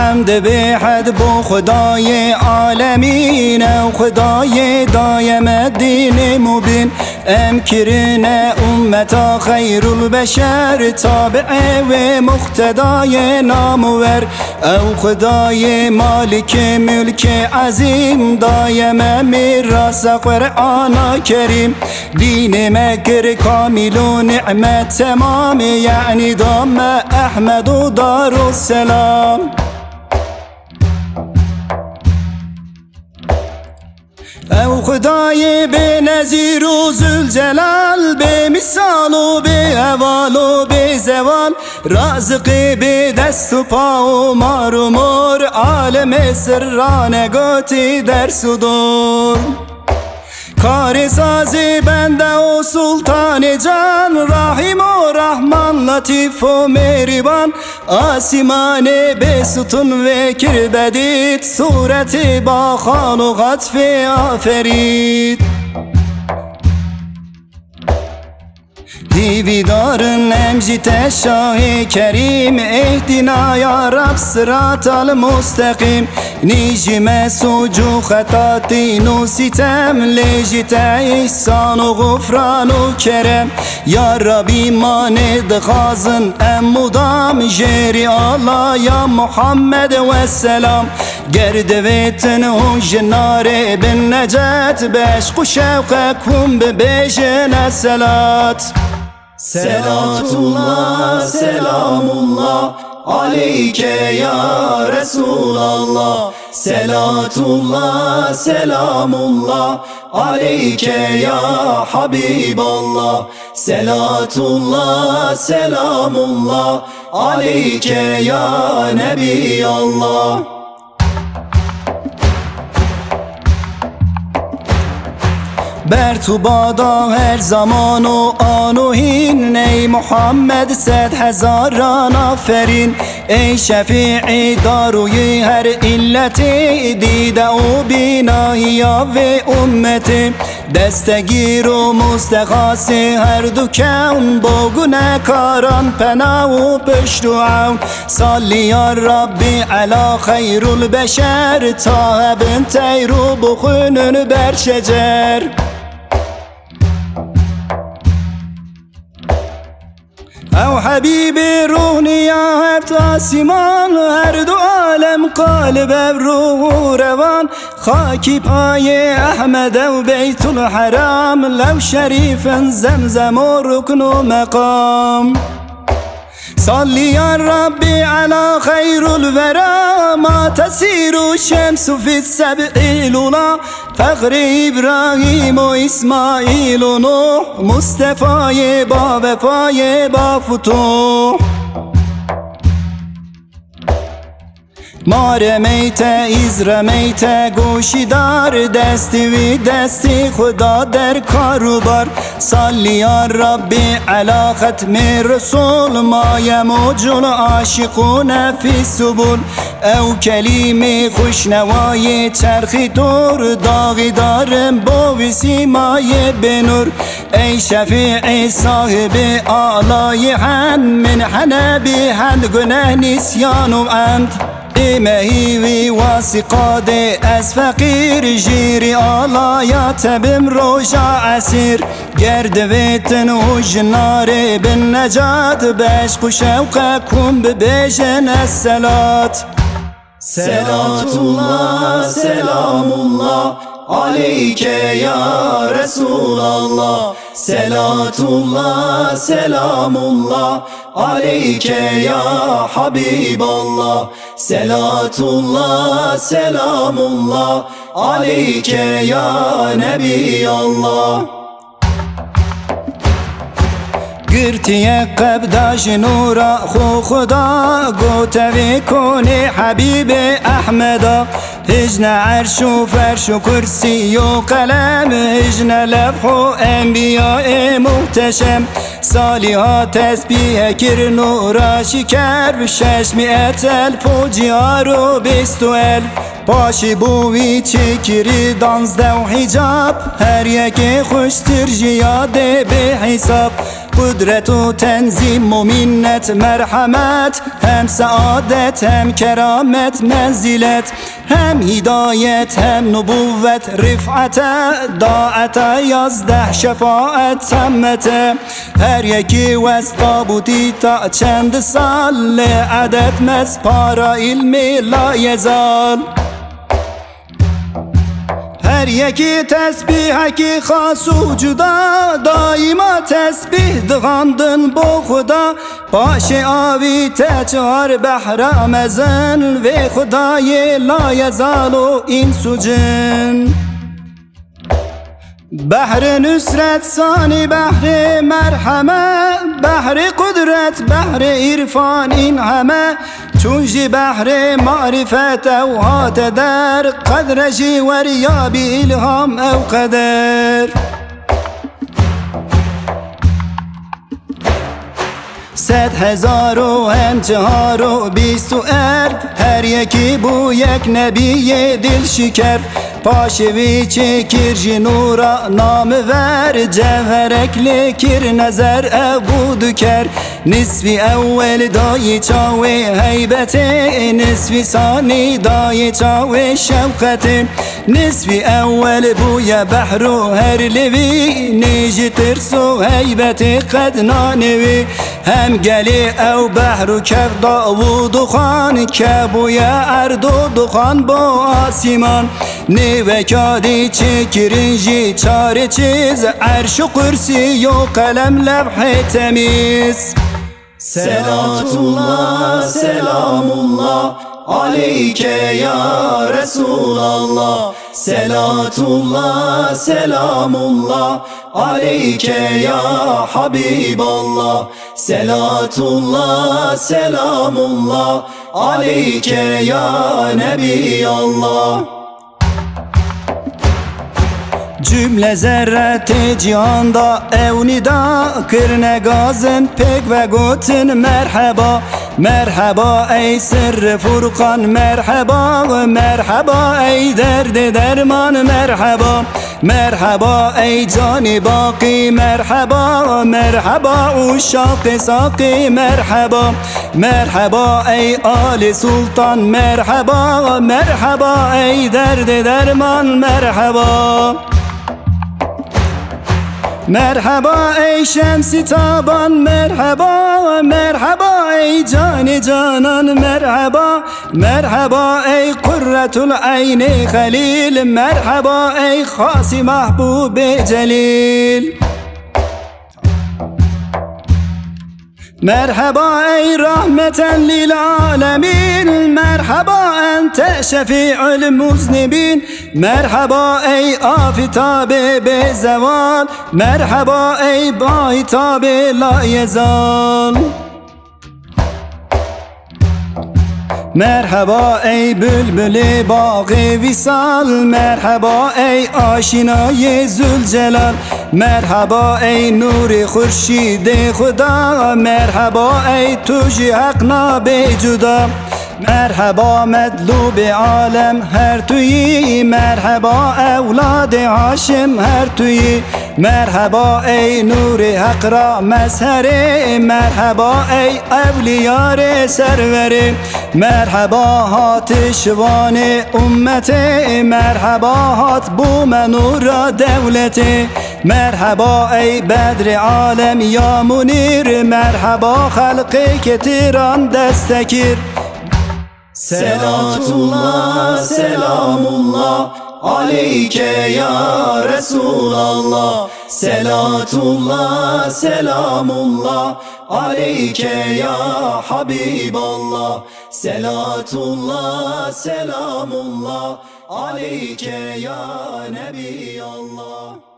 حمد به حد بو خدای عالمین و خدای دایم الدین مبین امکرین امتا خیر البشر تابع و مقتدای نامور او خدای مالک ملک عظیم دایم میراث قرآن کریم دین مکر کامل و نعمت تمام یعنی دام احمد و دار السلام او خدای به نظیر و ذوالجلال به مثال و به احوال و به زوال رازق به دست و پا و مار و مر عالم سرانگاتی در صدور کار ساز بنده و سلطان جان رحیم و رحمان لطیف و مهربان آسمان به ستون و کربدید صورت با خالقات آفرید دیویدارن امجد شاه کریم اهدنا یا رب صراط المستقیم نیجم سوجو خطاطین و ستم لیجت احسان و غفران و کرم یا ربی ماند خازن ام مدام جری الله یا محمد و السلام گرد ویتن و جنار بن نجات بشق و شوق کن ببیجن السلات Selatullah, selamullah aleyke ya Resulallah Selatullah, selamullah aleyke ya Habiballah Selatullah, selamullah aleyke ya Nebiyallah بر تو بادا هر زمان و آن و هین ای محمد 100,000 آفرین ای شفیع داروی هر علت دیده و بینایی و امت دستگیر و مستخاص هر دو کون با گناهکاران پناه و پشت و عون صلی یا ربی علی خیر البشر تا بن تیرو بخونن بر شجر او حبیب روحنی هفت آسمان هر دو عالم قالب روح روان خاکی پای احمد و بیت الحرام لو شریف زمزم و رکن و مقام صلی یا ربی علی خیر الورا ما تسیر الشمس فی السبع الأولی فخر ابراهیم و اسماعیل و نوح مصطفی با وفای با فتوح ما رمیت از رمیت گوشی دار دستی و دستی خدا در کاروبار صلی یا ربی علی ختم رسول ما یموج العاشقون فی السبل او کلیم خوشنوای چرخی دور داغی دارم با سیمای بنور ای شفیع صاحب آلای هن من حنبی هند گناه نسیان و عمد مهیوی واسقاد از فقیر جیری آلایات بم روژا اسیر گرد ویتن و جنار بن نجات بشق و شوق کن ببیجن السلات Selatullah, selamullah aleyke ya Resulallah Selatullah, selamullah aleyke ya Habiballah Selatullah, selamullah aleyke ya Nebiyallah گرتی قبداش نورا خو خدا گوتوی کنی حبیب احمدا هجن عرش و فرش و کرسی و قلم هجن لوح و انبیاء محتشم سالیها تسبیح کر نورا شکر 600,000 و جیار و 20,000 پاشی بوی چکری 12 و حجاب هر یک خوشتر جیاده به حساب Kudret u tenzim u minnet merhamet, hem saadet hem keramet menzilet, hem hidayet hem nubuvvet rifate, daate yazde şefaat semmete. Her yeki vesfa budita çend sal, le adet mez para ilmi la yezal. Her yeki tesbih ki hasu cuda, daima tesbih dıgandın bu Xuda. Başı avi teçar behra mezen, ve Xudayı la yezalu insu cin. Behri nüsret sani behri merhame, behri kudret behri irfan inhame. Çunji behri marifet evhat eder, kadreji veriya bi ilham ev kader. Sed hezaru hem ciharu bistu erf, her yeki bu yek nebiye dil şiker. Paşevi çekir jinura namı ver, cevherekli kir nezer ebu düker. Nisfi evvel dayi çavi heybeti, nisfi sani dayi çavi şevketi. Nisfi evvel bu ye behru her levi, nici tirsu heybeti kad nanevi. Hem geli ev behru kev davudu khan, ke bu ye erdu dukhan bu asiman. Nevekadi çekirinci çare çiz, erş-ü kursi yo kalem levh-i temiz. Selatullah, selamullah aleyke ya Resulallah. Selatullah, selamullah aleyke ya Habiballah. Selatullah, selamullah aleyke ya Nebiyallah. Cümle zerreti cihanda evnida, kırne gazın pek ve gotin merhaba. Merhaba ey sırrı furkan merhaba, merhaba ey derdi derman merhaba. Merhaba ey cani baki merhaba, merhaba uşak-ı saki merhaba. Merhaba ey Ali Sultan merhaba, merhaba ey derdi derman merhaba. Merhaba ey şemsi taban merhaba, merhaba ey cani canan merhaba. Merhaba ey kurretul ayni halil, merhaba ey hasi mahbub-i celil. Merhaba ey rahmeten lil alemin, merhaba ente şefi'ül muznibin. Merhaba ey afitab-ı bezeval, merhaba ey bahitab-ı la yezal. Merhaba ey bülbül-i bağı visal, merhaba ey aşinayı zülcelal. Merhaba ey nuri khurşid-i Xuda, merhaba ey tuji hakna becuda. Merhaba medlub-i alem her tüyi, merhaba evlad-ı Haşim her tüyi. Merhaba ey nuri hakra mezheri, merhaba ey evliyar-ı serveri. Merhaba hat-ı şivan-ı ümmeti, merhaba hat bu menura devleti. Merhaba ey bedri alem ya munir, merhaba halkı ketiran destekir. Selatullah, selamullah aleyke ya Resulallah. Selatullah, selamullah aleyke ya Habiballah. Selatullah, selamullah aleyke ya Nebiyallah.